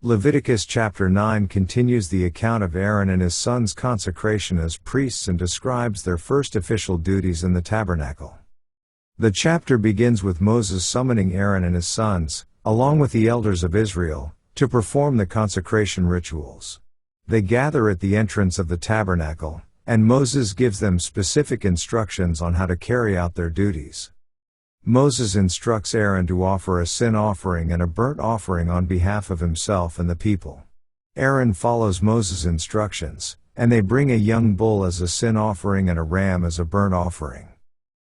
Leviticus chapter 9 continues the account of Aaron and his sons' consecration as priests and describes their first official duties in the tabernacle. The chapter begins with Moses summoning Aaron and his sons, along with the elders of Israel, to perform the consecration rituals. They gather at the entrance of the tabernacle, and Moses gives them specific instructions on how to carry out their duties. Moses instructs Aaron to offer a sin offering and a burnt offering on behalf of himself and the people. Aaron follows Moses' instructions, and they bring a young bull as a sin offering and a ram as a burnt offering.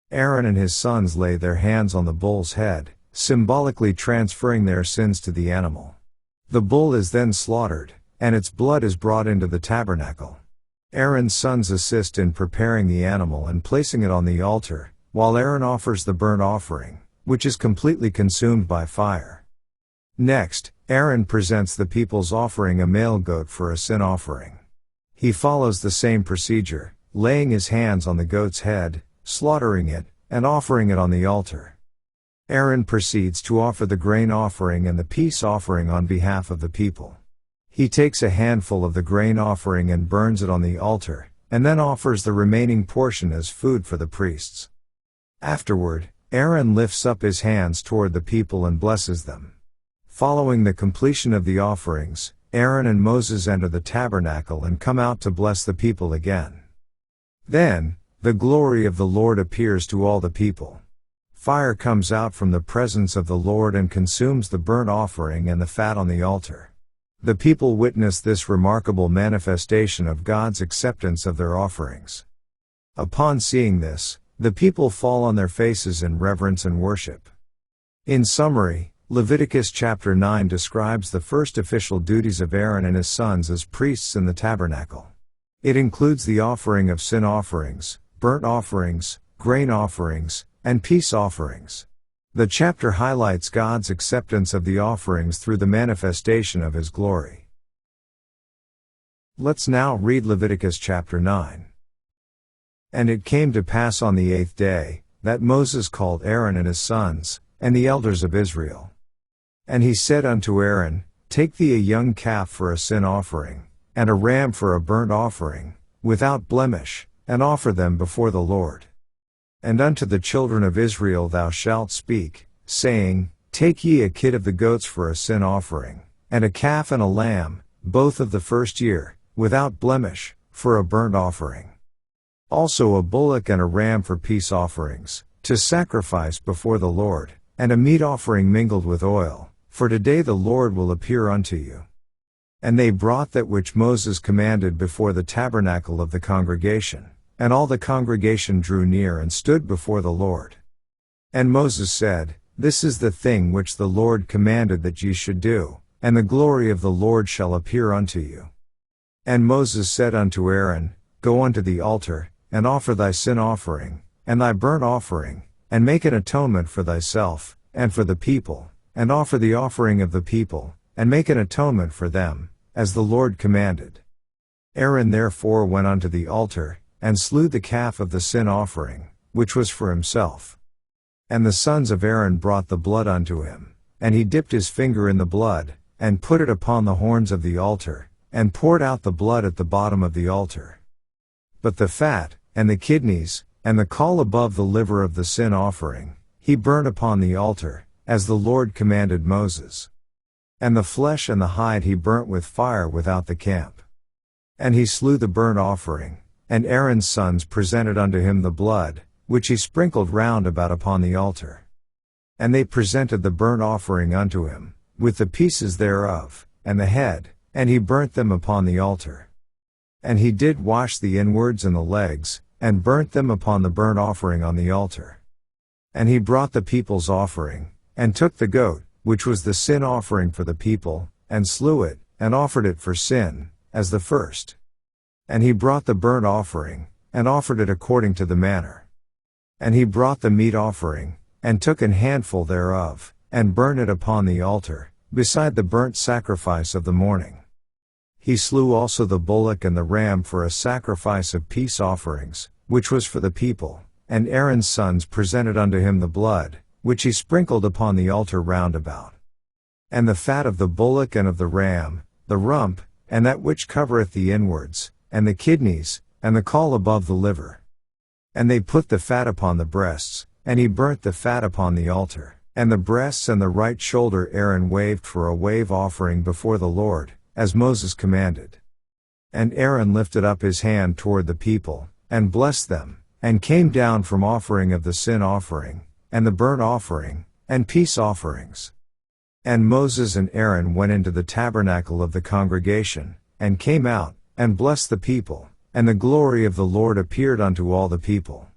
Aaron and his sons lay their hands on the bull's head, symbolically transferring their sins to the animal. The bull is then slaughtered, and its blood is brought into the tabernacle. Aaron's sons assist in preparing the animal and placing it on the altar, while Aaron offers the burnt offering, which is completely consumed by fire. Next, Aaron presents the people's offering a male goat for a sin offering. He follows the same procedure, laying his hands on the goat's head, slaughtering it, and offering it on the altar. Aaron proceeds to offer the grain offering and the peace offering on behalf of the people. He takes a handful of the grain offering and burns it on the altar, and then offers the remaining portion as food for the priests. Afterward, Aaron lifts up his hands toward the people and blesses them. Following the completion of the offerings, Aaron and Moses enter the tabernacle and come out to bless the people again. Then, the glory of the Lord appears to all the people. Fire comes out from the presence of the Lord and consumes the burnt offering and the fat on the altar. The people witness this remarkable manifestation of God's acceptance of their offerings. Upon seeing this, the people fall on their faces in reverence and worship. In summary, Leviticus chapter 9 describes the first official duties of Aaron and his sons as priests in the tabernacle. It includes the offering of sin offerings, burnt offerings, grain offerings, and peace offerings. The chapter highlights God's acceptance of the offerings through the manifestation of His glory. Let's now read Leviticus chapter 9. And it came to pass on the 8th day, that Moses called Aaron and his sons, and the elders of Israel. And he said unto Aaron, Take thee a young calf for a sin offering, and a ram for a burnt offering, without blemish, and offer them before the Lord. And unto the children of Israel thou shalt speak, saying, Take ye a kid of the goats for a sin offering, and a calf and a lamb, both of the first year, without blemish, for a burnt offering. Also a bullock and a ram for peace offerings, to sacrifice before the Lord, and a meat offering mingled with oil, for today the Lord will appear unto you. And they brought that which Moses commanded before the tabernacle of the congregation, and all the congregation drew near and stood before the Lord. And Moses said, This is the thing which the Lord commanded that ye should do, and the glory of the Lord shall appear unto you. And Moses said unto Aaron, Go unto the altar, and offer thy sin offering, and thy burnt offering, and make an atonement for thyself, and for the people, and offer the offering of the people, and make an atonement for them, as the Lord commanded. Aaron therefore went unto the altar, and slew the calf of the sin offering, which was for himself. And the sons of Aaron brought the blood unto him, and he dipped his finger in the blood, and put it upon the horns of the altar, and poured out the blood at the bottom of the altar. But the fat, and the kidneys, and the caul above the liver of the sin offering, he burnt upon the altar, as the Lord commanded Moses. And the flesh and the hide he burnt with fire without the camp. And he slew the burnt offering, and Aaron's sons presented unto him the blood, which he sprinkled round about upon the altar. And they presented the burnt offering unto him, with the pieces thereof, and the head, and he burnt them upon the altar. And he did wash the inwards and the legs, and burnt them upon the burnt offering on the altar. And he brought the people's offering, and took the goat, which was the sin offering for the people, and slew it, and offered it for sin, as the first. And he brought the burnt offering, and offered it according to the manner. And he brought the meat offering, and took an handful thereof, and burnt it upon the altar, beside the burnt sacrifice of the morning. He slew also the bullock and the ram for a sacrifice of peace offerings, which was for the people, and Aaron's sons presented unto him the blood, which he sprinkled upon the altar round about. and the fat of the bullock and of the ram, the rump, and that which covereth the inwards, and the kidneys, and the caul above the liver. And they put the fat upon the breasts, and he burnt the fat upon the altar. And the breasts and the right shoulder Aaron waved for a wave offering before the Lord, as Moses commanded. And Aaron lifted up his hand toward the people, and blessed them, and came down from offering of the sin offering, and the burnt offering, and peace offerings. And Moses and Aaron went into the tabernacle of the congregation, and came out, and blessed the people, and the glory of the Lord appeared unto all the people.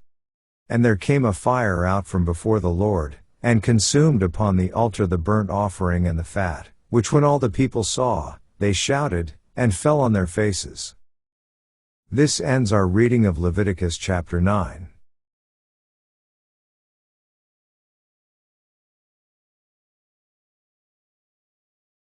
And there came a fire out from before the Lord, and consumed upon the altar the burnt offering and the fat, which when all the people saw, they shouted, and fell on their faces. This ends our reading of Leviticus chapter 9.